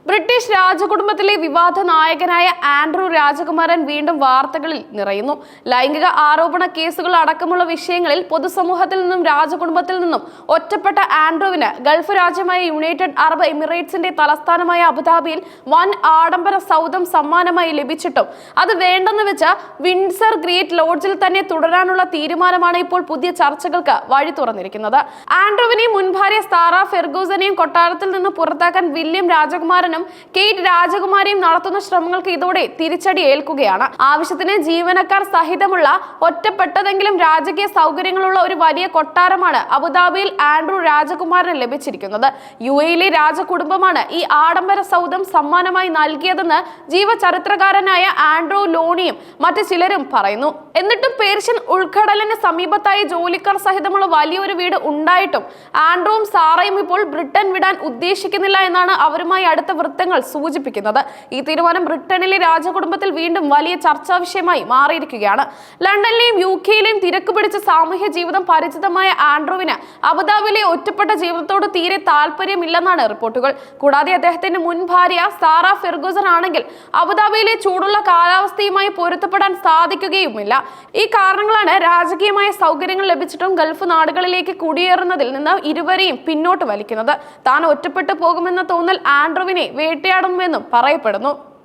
British രാജകുടുംബത്തിലെ വിവാദ നായകനായ ആൻഡ്രൂ രാജകുമാരൻ വീണ്ടും വാർത്തകളിൽ നിറയുന്നു. ലൈംഗിക ആരോപണ കേസുകൾ അടക്കമുള്ള വിഷയങ്ങളിൽ പൊതുസമൂഹത്തിൽ നിന്നും രാജകുടുംബത്തിൽ നിന്നും ഒറ്റപ്പെട്ട ആൻഡ്രൂവിന് ഗൾഫ് രാജ്യമായ യുണൈറ്റഡ് അറബ് എമിറേറ്റ്സിന്റെ തലസ്ഥാനമായ അബുദാബിയിൽ വൻ ആഡംബര സൗധം സമ്മാനമായി ലഭിച്ചിട്ടും അത് വേണ്ടെന്ന് വെച്ച വിൻഡ്സർ ഗ്രേറ്റ് ലോഡ്ജിൽ തന്നെ തുടരാനുള്ള തീരുമാനമാണ് ഇപ്പോൾ പുതിയ ചർച്ചകൾക്ക് വഴി തുറന്നിരിക്കുന്നത്. ആൻഡ്രൂവിനെയും മുൻ ഭാര്യ സാറ ഫെർഗൂസനെയും കൊട്ടാരത്തിൽ നിന്ന് പുറത്താക്കാൻ വില്യം രാജകുമാരൻ കേറ്റ് രാജകുമാരിയും നടത്തുന്ന ശ്രമങ്ങൾക്ക് ഇതോടെ തിരിച്ചടി ഏൽക്കുകയാണ്. ആവശ്യത്തിന് ജീവനക്കാർ സഹിതമുള്ള ഒറ്റപ്പെട്ടതെങ്കിലും രാജകീയ സൗകര്യങ്ങളുള്ള ഒരു വലിയ കൊട്ടാരമാണ് അബുദാബിയിൽ ആൻഡ്രൂ രാജകുമാരന് ലഭിച്ചിരിക്കുന്നത്. യുഎയിലെ രാജകുടുംബമാണ് ഈ ആഡംബര സൗധം സമ്മാനമായി നൽകിയതെന്ന് ജീവചരിത്രകാരനായ ആൻഡ്രൂ ലോണിയും മറ്റു ചിലരും പറയുന്നു. എന്നിട്ടും പേർഷ്യൻ ഉൾക്കടലിന് സമീപത്തായി ജോലിക്കാർ സഹിതമുള്ള വലിയൊരു വീട് ഉണ്ടായിട്ടും ആൻഡ്രൂവും സാറയും ഇപ്പോൾ ബ്രിട്ടൻ വിടാൻ ഉദ്ദേശിക്കുന്നില്ല എന്നാണ് അവരുമായി അടുത്ത വൃത്തങ്ങൾ സൂചിപ്പിക്കുന്നത്. ഈ തീരുമാനം ബ്രിട്ടനിലെ രാജകുടുംബത്തിൽ വീണ്ടും വലിയ ചർച്ചാ വിഷയമായി മാറിയിരിക്കുകയാണ്. ലണ്ടനിലെയും യുകെയിലെയും തിരക്ക് പിടിച്ച സാമൂഹ്യ ജീവിതം പരിചിതമായ ആൻഡ്രൂവിന് അബുദാബിയിലെ ഒറ്റപ്പെട്ട ജീവിതത്തോട് തീരെ താല്പര്യമില്ലെന്നാണ് റിപ്പോർട്ടുകൾ. കൂടാതെ അദ്ദേഹത്തിന്റെ മുൻ ഭാര്യ സാറ ഫെർഗൂസൺ ആണെങ്കിൽ അബുദാബിയിലെ ചൂടുള്ള കാലാവസ്ഥയുമായി പൊരുത്തപ്പെടാൻ സാധിക്കുകയുമില്ല. ഈ കാരണങ്ങളാണ് രാജകീയമായ സൗകര്യങ്ങൾ ലഭിച്ചിട്ടും ഗൾഫ് നാടുകളിലേക്ക് കുടിയേറുന്നതിൽ നിന്ന് ഇരുവരെയും പിന്നോട്ട് വലിക്കുന്നത്. താൻ ഒറ്റപ്പെട്ടു പോകുമെന്ന തോന്നൽ ആൻഡ്രൂവിനെ വേട്ടയാടുന്നുവെന്നും പറയപ്പെടുന്നു.